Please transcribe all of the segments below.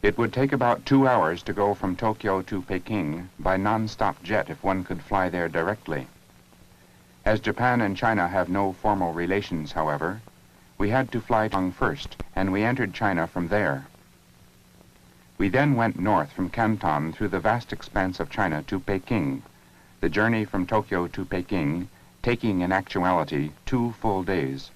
It would take about 2 hours to go from Tokyo to Peking by non-stop jet if one could fly there directly. As Japan and China have no formal relations, however, we had to fly to Hong Kong first, and we entered China from there. We then went north from Canton through the vast expanse of China to Peking, the journey from Tokyo to Peking taking in actuality 2 full days.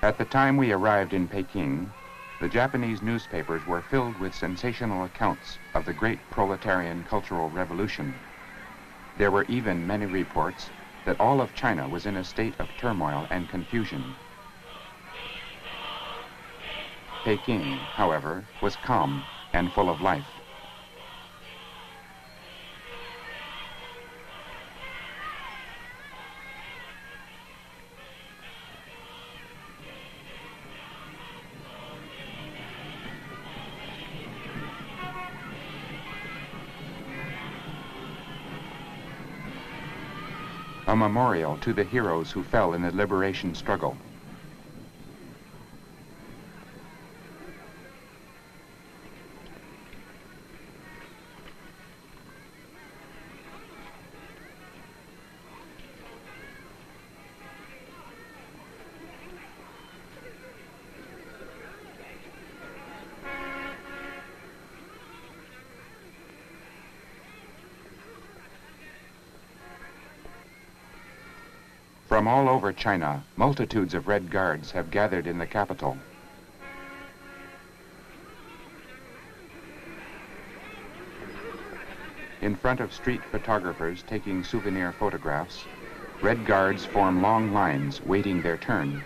At the time we arrived in Peking, the Japanese newspapers were filled with sensational accounts of the great proletarian cultural revolution. There were even many reports that all of China was in a state of turmoil and confusion. Peking, however, was calm and full of life. A memorial to the heroes who fell in the liberation struggle. From all over China, multitudes of Red Guards have gathered in the capital. In front of street photographers taking souvenir photographs, Red Guards form long lines waiting their turn.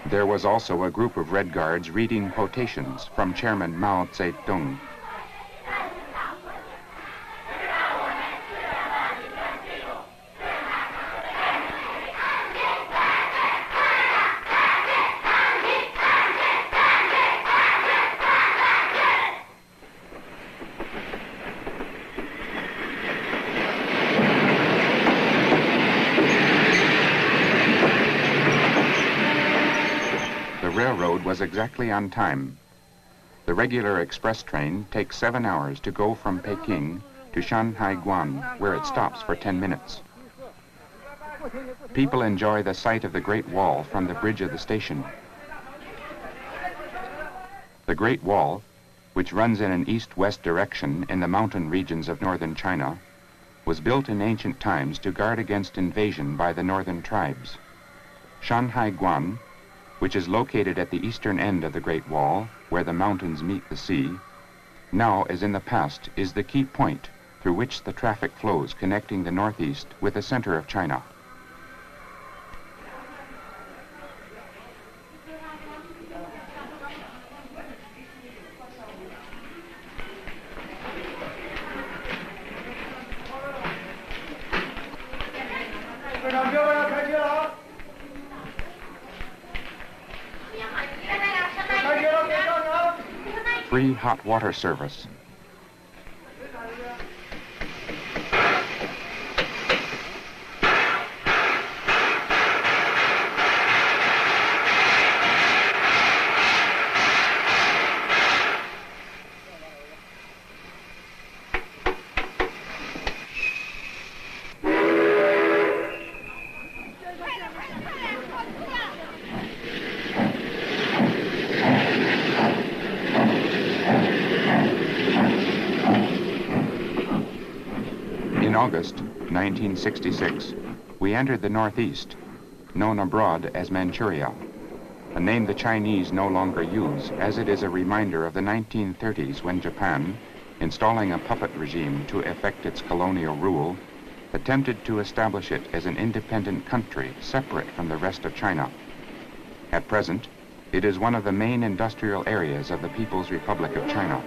There was also a group of Red Guards reading quotations from Chairman Mao Zedong. The railroad was exactly on time. The regular express train takes 7 hours to go from Peking to Shanghai, where it stops for 10 minutes. People enjoy the sight of the Great Wall from the bridge of the station. The Great Wall, which runs in an east-west direction in the mountain regions of northern China, was built in ancient times to guard against invasion by the northern tribes. Shanghai, which is located at the eastern end of the Great Wall, where the mountains meet the sea, now, as in the past, is the key point through which the traffic flows connecting the northeast with the center of China. Free hot water service. In August 1966, we entered the northeast, known abroad as Manchuria, a name the Chinese no longer use, as it is a reminder of the 1930s when Japan, installing a puppet regime to effect its colonial rule, attempted to establish it as an independent country separate from the rest of China. At present, it is one of the main industrial areas of the People's Republic of China.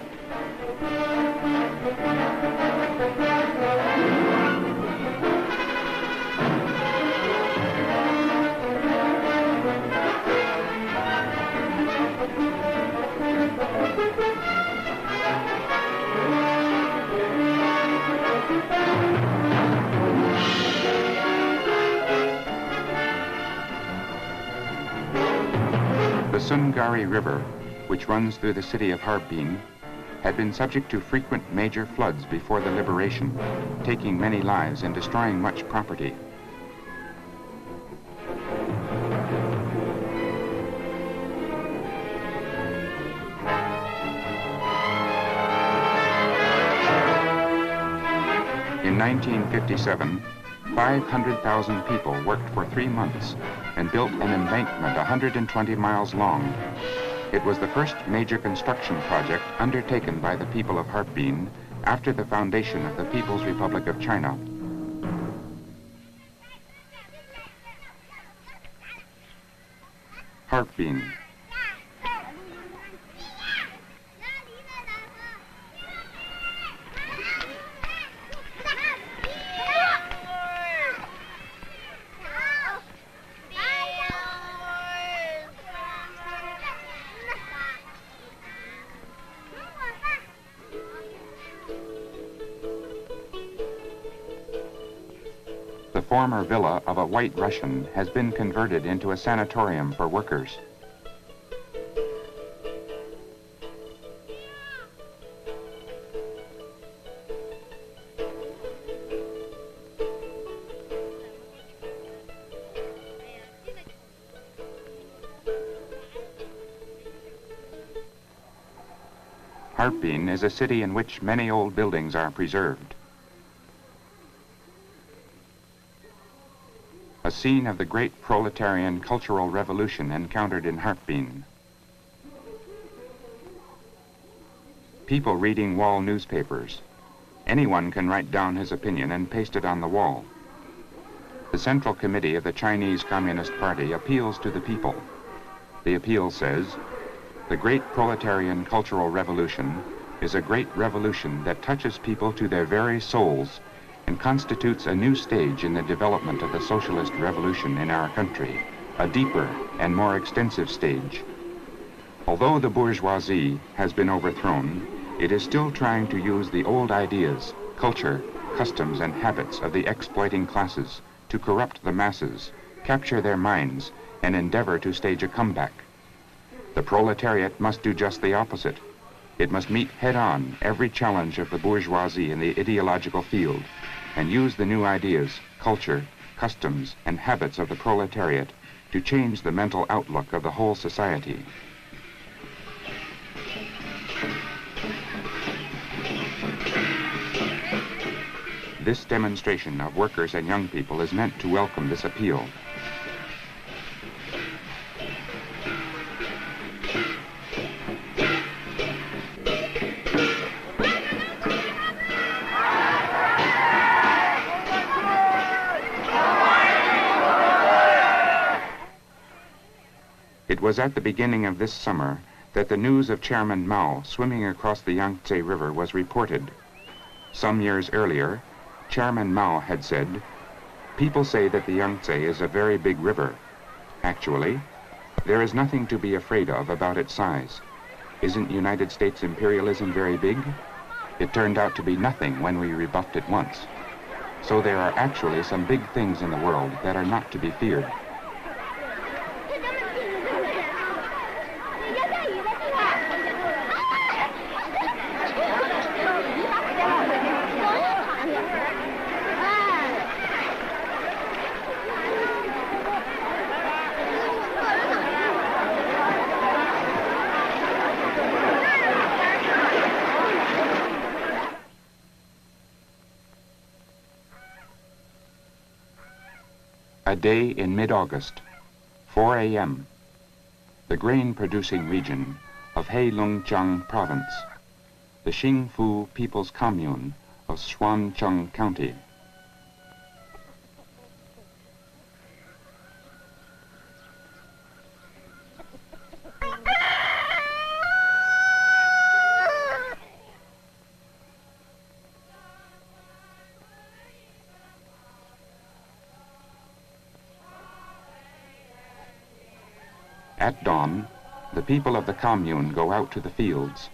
The Sungari River, which runs through the city of Harbin, had been subject to frequent major floods before the liberation, taking many lives and destroying much property. In 1957, 500,000 people worked for 3 months and built an embankment 120 miles long. It was the first major construction project undertaken by the people of Harbin after the foundation of the People's Republic of China. Harbin. The former villa of a white Russian has been converted into a sanatorium for workers. Harbin is a city in which many old buildings are preserved. A scene of the great proletarian cultural revolution encountered in Harbin. People reading wall newspapers. Anyone can write down his opinion and paste it on the wall. The Central Committee of the Chinese Communist Party appeals to the people. The appeal says, "The great proletarian cultural revolution is a great revolution that touches people to their very souls and constitutes a new stage in the development of the socialist revolution in our country, a deeper and more extensive stage. Although the bourgeoisie has been overthrown, it is still trying to use the old ideas, culture, customs, and habits of the exploiting classes to corrupt the masses, capture their minds, and endeavor to stage a comeback. The proletariat must do just the opposite. It must meet head-on every challenge of the bourgeoisie in the ideological field and use the new ideas, culture, customs, and habits of the proletariat to change the mental outlook of the whole society." This demonstration of workers and young people is meant to welcome this appeal. It was at the beginning of this summer that the news of Chairman Mao swimming across the Yangtze River was reported. Some years earlier, Chairman Mao had said, "People say that the Yangtze is a very big river. Actually, there is nothing to be afraid of about its size. Isn't United States imperialism very big? It turned out to be nothing when we rebuffed it once. So there are actually some big things in the world that are not to be feared." A day in mid-August, 4 a.m., the grain-producing region of Heilongjiang Province, the Xingfu People's Commune of Xuancheng County. At dawn, the people of the commune go out to the fields.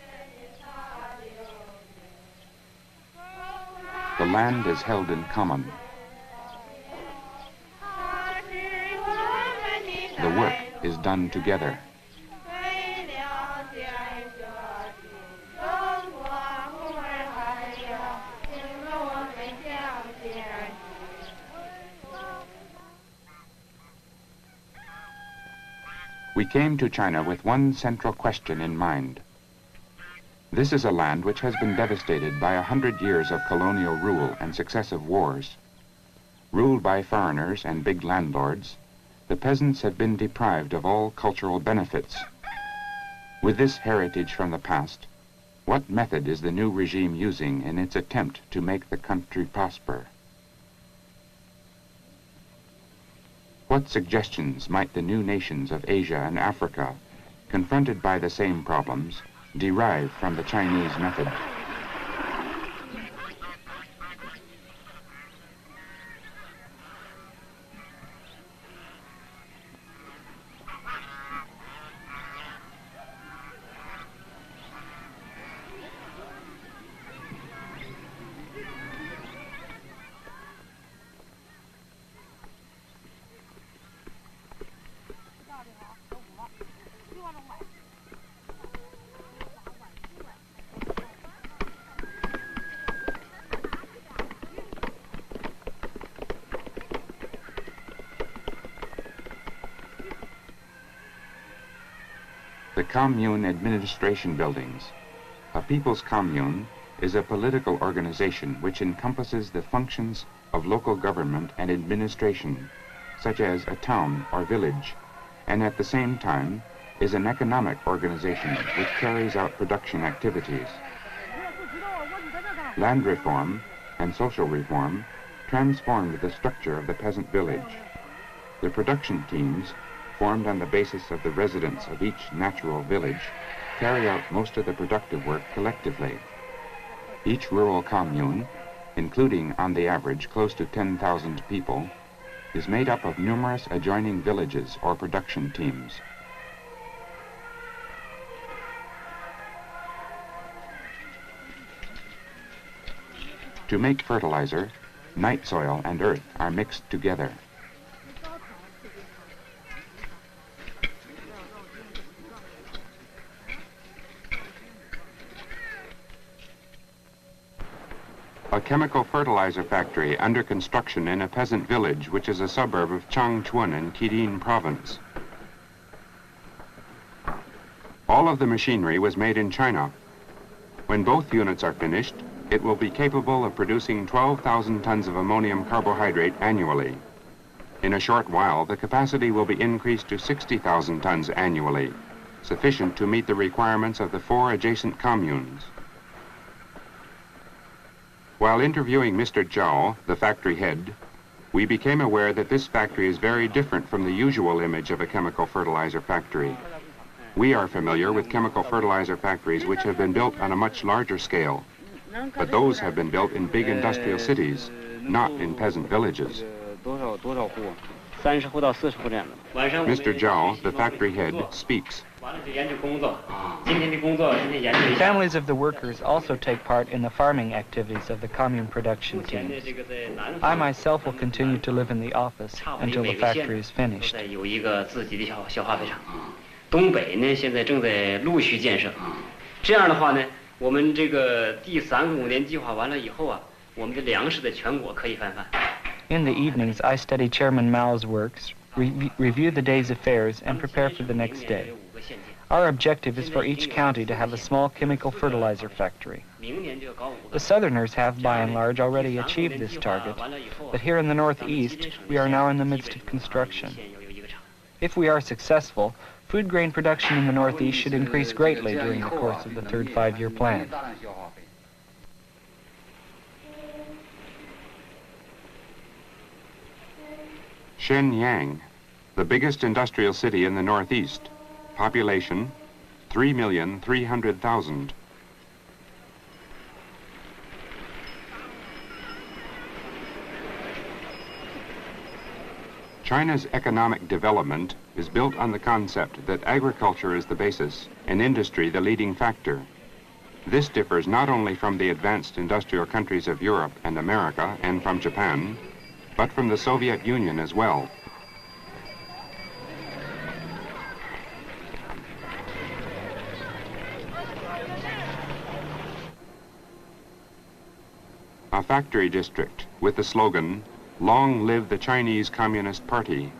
The land is held in common. The work is done together. We came to China with one central question in mind. This is a land which has been devastated by 100 years of colonial rule and successive wars. Ruled by foreigners and big landlords, the peasants have been deprived of all cultural benefits. With this heritage from the past, what method is the new regime using in its attempt to make the country prosper? What suggestions might the new nations of Asia and Africa, confronted by the same problems, derive from the Chinese method? The Commune Administration Buildings. A people's commune is a political organization which encompasses the functions of local government and administration, such as a town or village, and at the same time is an economic organization which carries out production activities. Land reform and social reform transformed the structure of the peasant village. The production teams, formed on the basis of the residents of each natural village, carry out most of the productive work collectively. Each rural commune, including on the average close to 10,000 people, is made up of numerous adjoining villages or production teams. To make fertilizer, night soil and earth are mixed together. A chemical fertilizer factory under construction in a peasant village which is a suburb of Changchun in Jilin province. All of the machinery was made in China. When both units are finished, it will be capable of producing 12,000 tons of ammonium carbohydrate annually. In a short while, the capacity will be increased to 60,000 tons annually, sufficient to meet the requirements of the 4 adjacent communes. While interviewing Mr. Zhao, the factory head, we became aware that this factory is very different from the usual image of a chemical fertilizer factory. We are familiar with chemical fertilizer factories which have been built on a much larger scale, but those have been built in big industrial cities, not in peasant villages. Mr. Zhao, the factory head, speaks. Families of the workers also take part in the farming activities of the commune production teams. I myself will continue to live in the office until the factory is finished. In the evenings, I study Chairman Mao's works, review the day's affairs, and prepare for the next day. Our objective is for each county to have a small chemical fertilizer factory. The Southerners have, by and large, already achieved this target, but here in the Northeast, we are now in the midst of construction. If we are successful, food grain production in the Northeast should increase greatly during the course of the third five-year plan. Shenyang, the biggest industrial city in the Northeast. Population, 3,300,000. China's economic development is built on the concept that agriculture is the basis and industry the leading factor. This differs not only from the advanced industrial countries of Europe and America and from Japan, but from the Soviet Union as well. A factory district with the slogan, "Long live the Chinese Communist Party."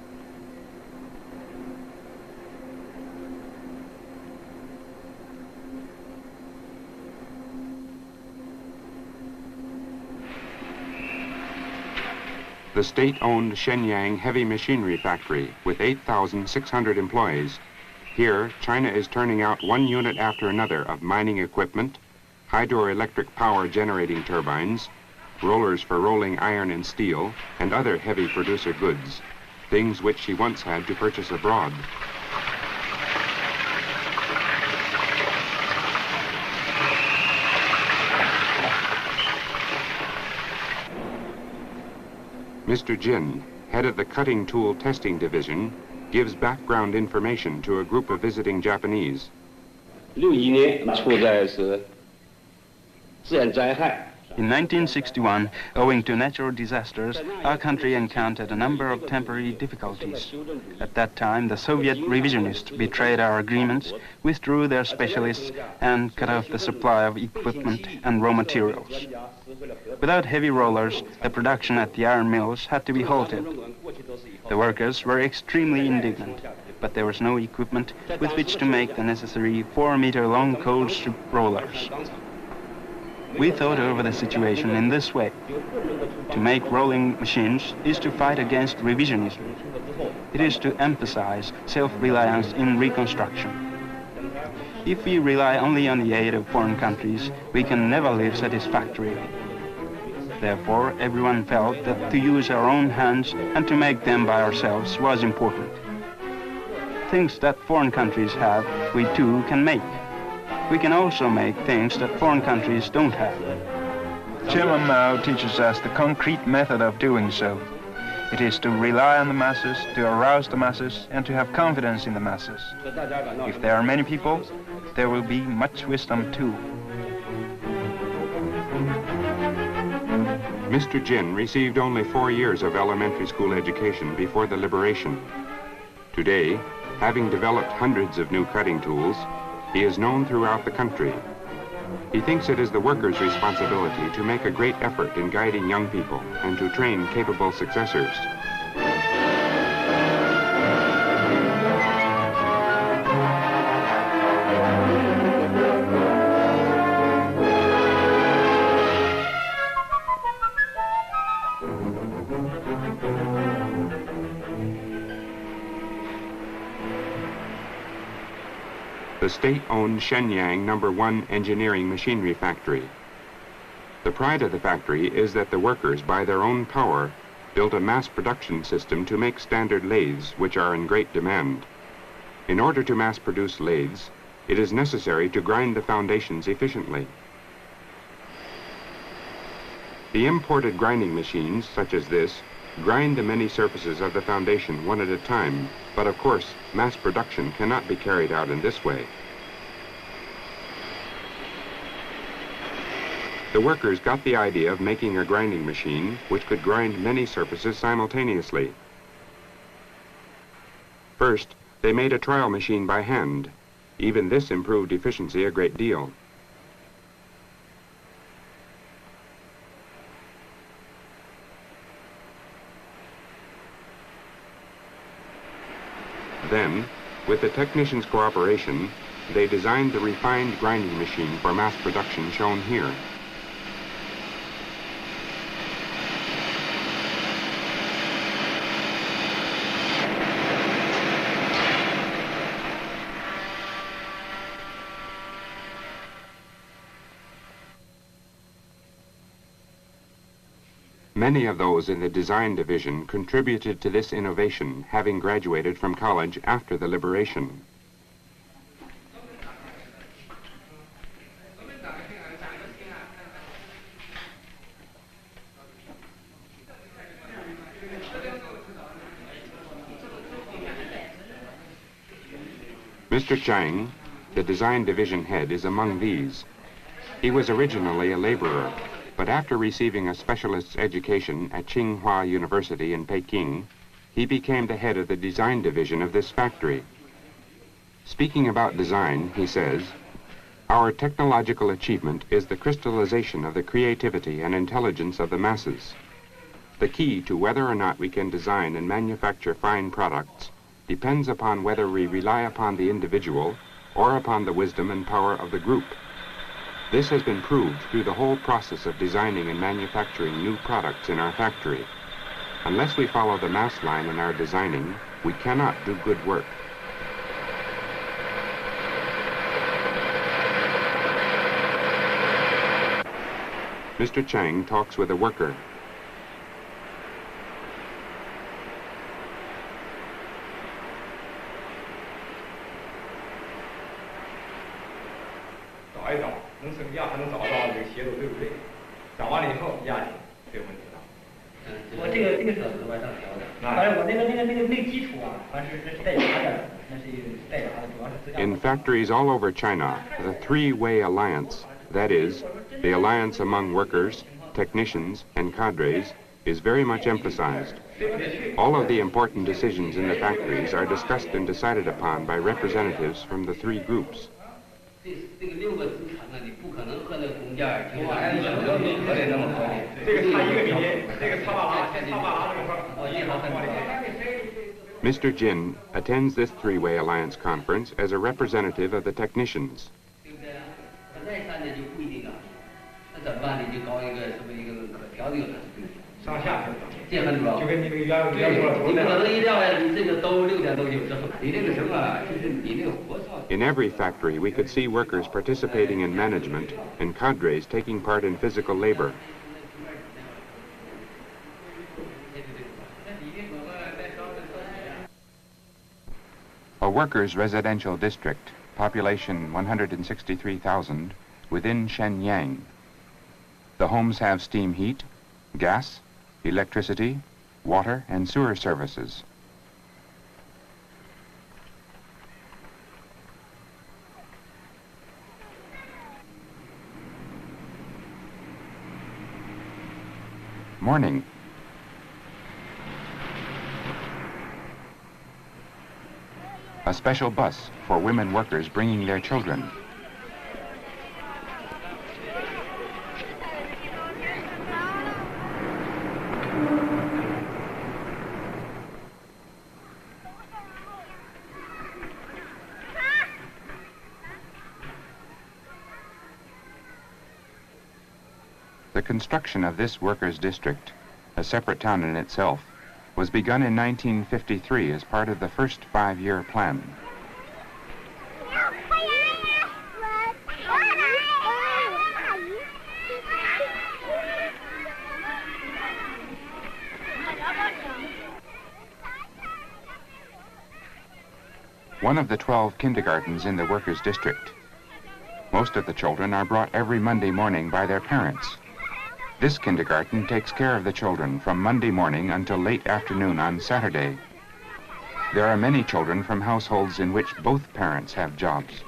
The state-owned Shenyang heavy machinery factory with 8,600 employees. Here, China is turning out one unit after another of mining equipment, hydroelectric power generating turbines, rollers for rolling iron and steel, and other heavy producer goods, things which she once had to purchase abroad. Mr. Jin, head of the cutting tool testing division, gives background information to a group of visiting Japanese. In 1961, owing to natural disasters, our country encountered a number of temporary difficulties. At that time, the Soviet revisionists betrayed our agreements, withdrew their specialists, and cut off the supply of equipment and raw materials. Without heavy rollers, the production at the iron mills had to be halted. The workers were extremely indignant, but there was no equipment with which to make the necessary 4-meter-long cold strip rollers. We thought over the situation in this way. To make rolling machines is to fight against revisionism. It is to emphasize self-reliance in reconstruction. If we rely only on the aid of foreign countries, we can never live satisfactorily. Therefore, everyone felt that to use our own hands and to make them by ourselves was important. Things that foreign countries have, we too can make. We can also make things that foreign countries don't have. Chairman Mao teaches us the concrete method of doing so. It is to rely on the masses, to arouse the masses, and to have confidence in the masses. If there are many people, there will be much wisdom too. Mr. Jin received only 4 years of elementary school education before the liberation. Today, having developed hundreds of new cutting tools, he is known throughout the country. He thinks it is the workers' responsibility to make a great effort in guiding young people and to train capable successors. The state-owned Shenyang No. 1 engineering machinery factory. The pride of the factory is that the workers, by their own power, built a mass production system to make standard lathes, which are in great demand. In order to mass produce lathes, it is necessary to grind the foundations efficiently. The imported grinding machines, such as this, grind the many surfaces of the foundation one at a time, but of course, mass production cannot be carried out in this way. The workers got the idea of making a grinding machine which could grind many surfaces simultaneously. First, they made a trial machine by hand. Even this improved efficiency a great deal. Then, with the technicians' cooperation, they designed the refined grinding machine for mass production shown here. Many of those in the design division contributed to this innovation, having graduated from college after the liberation. Mr. Chang, the design division head, is among these. He was originally a laborer, but after receiving a specialist's education at Tsinghua University in Peking, he became the head of the design division of this factory. Speaking about design, he says, "Our technological achievement is the crystallization of the creativity and intelligence of the masses. The key to whether or not we can design and manufacture fine products depends upon whether we rely upon the individual or upon the wisdom and power of the group. This has been proved through the whole process of designing and manufacturing new products in our factory. Unless we follow the mass line in our designing, we cannot do good work." Mr. Chang talks with a worker. In factories all over China, the three-way alliance, that is, the alliance among workers, technicians, and cadres, is very much emphasized. All of the important decisions in the factories are discussed and decided upon by representatives from the three groups. Mr. Jin attends this three-way alliance conference as a representative of the technicians. In every factory, we could see workers participating in management and cadres taking part in physical labor. A workers' residential district, population 163,000, within Shenyang. The homes have steam heat, gas, electricity, water, and sewer services. Morning. A special bus for women workers bringing their children. The construction of this workers' district, a separate town in itself, was begun in 1953 as part of the first 5-year plan. One of the 12 kindergartens in the workers' district. Most of the children are brought every Monday morning by their parents. This kindergarten takes care of the children from Monday morning until late afternoon on Saturday. There are many children from households in which both parents have jobs.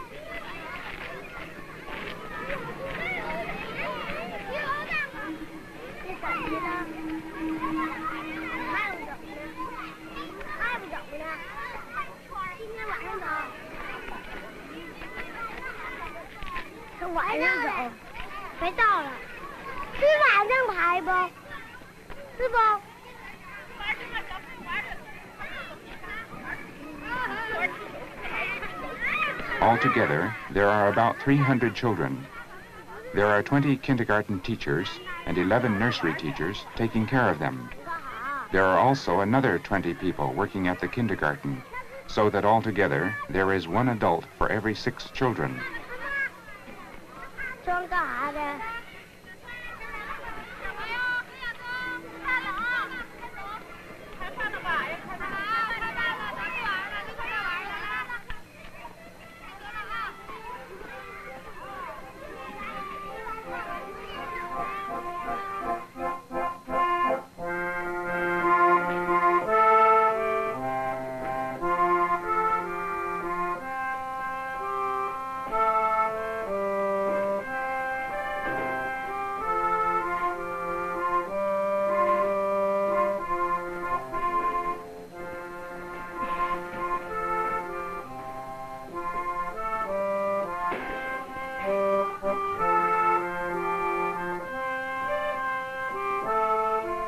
Altogether, there are about 300 children. There are 20 kindergarten teachers and 11 nursery teachers taking care of them. There are also another 20 people working at the kindergarten, so that altogether there is one adult for every 6 children.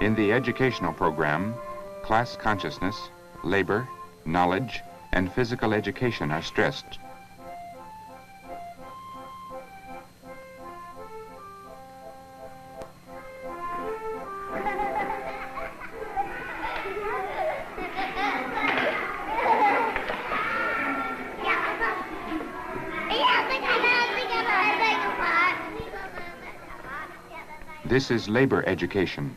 In the educational program, class consciousness, labor, knowledge, and physical education are stressed. This is labor education.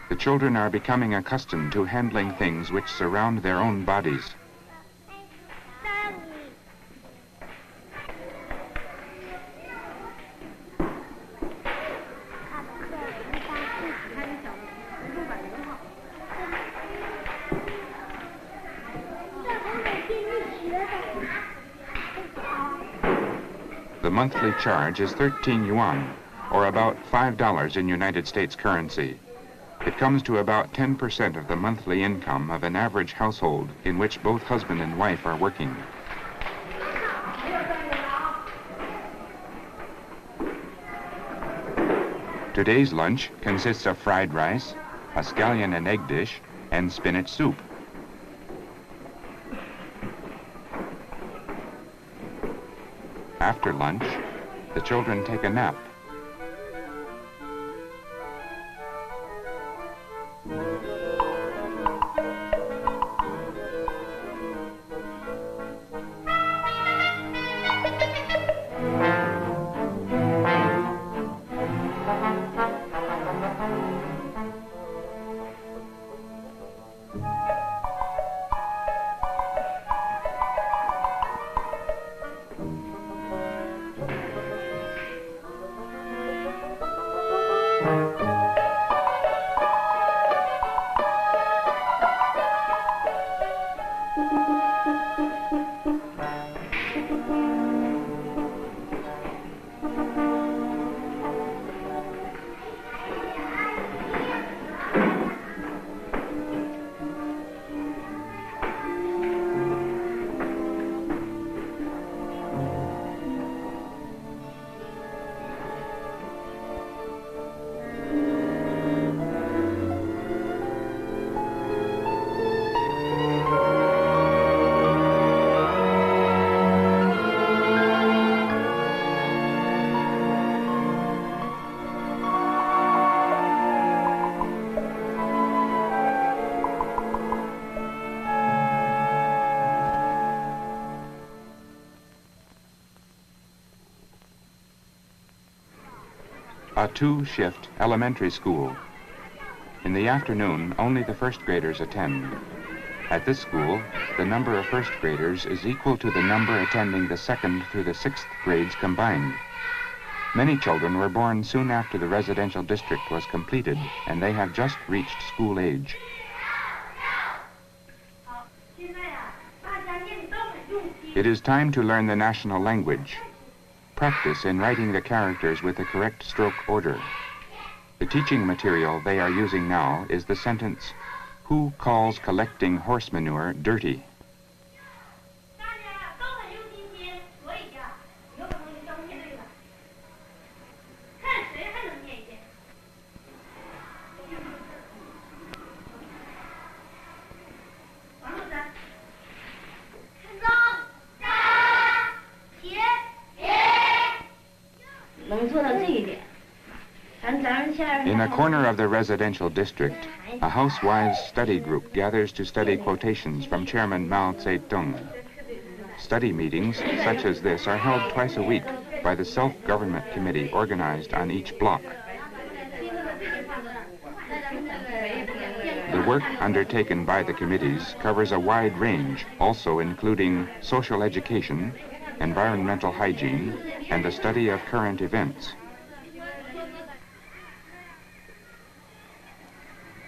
The children are becoming accustomed to handling things which surround their own bodies. The monthly charge is 13 yuan, or about $5 in United States currency. It comes to about 10% of the monthly income of an average household in which both husband and wife are working. Today's lunch consists of fried rice, a scallion and egg dish, and spinach soup. After lunch, the children take a nap. A two-shift elementary school. In the afternoon, only the first graders attend. At this school, the number of first graders is equal to the number attending the second through the sixth grades combined. Many children were born soon after the residential district was completed, and they have just reached school age. It is time to learn the national language. Practice in writing the characters with the correct stroke order. The teaching material they are using now is the sentence, "Who calls collecting horse manure dirty?" In a corner of the residential district, a housewives' study group gathers to study quotations from Chairman Mao Zedong. Study meetings such as this are held twice a week by the self-government committee organized on each block. The work undertaken by the committees covers a wide range, also including social education, environmental hygiene, and the study of current events.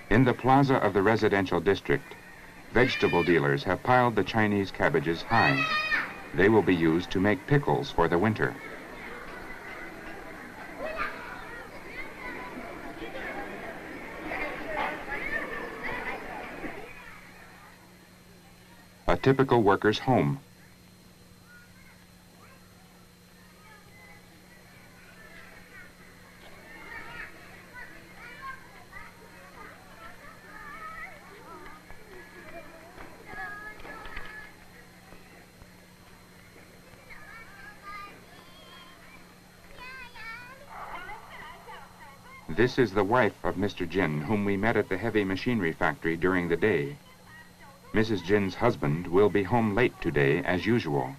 In the plaza of the residential district, vegetable dealers have piled the Chinese cabbages high. They will be used to make pickles for the winter. A typical worker's home. This is the wife of Mr. Jin, whom we met at the heavy machinery factory during the day. Mrs. Jin's husband will be home late today, as usual.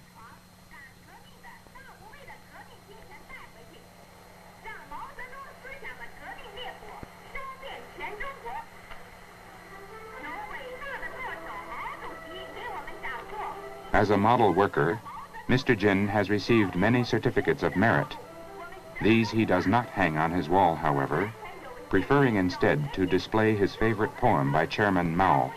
As a model worker, Mr. Jin has received many certificates of merit. These he does not hang on his wall, however, preferring instead to display his favorite poem by Chairman Mao.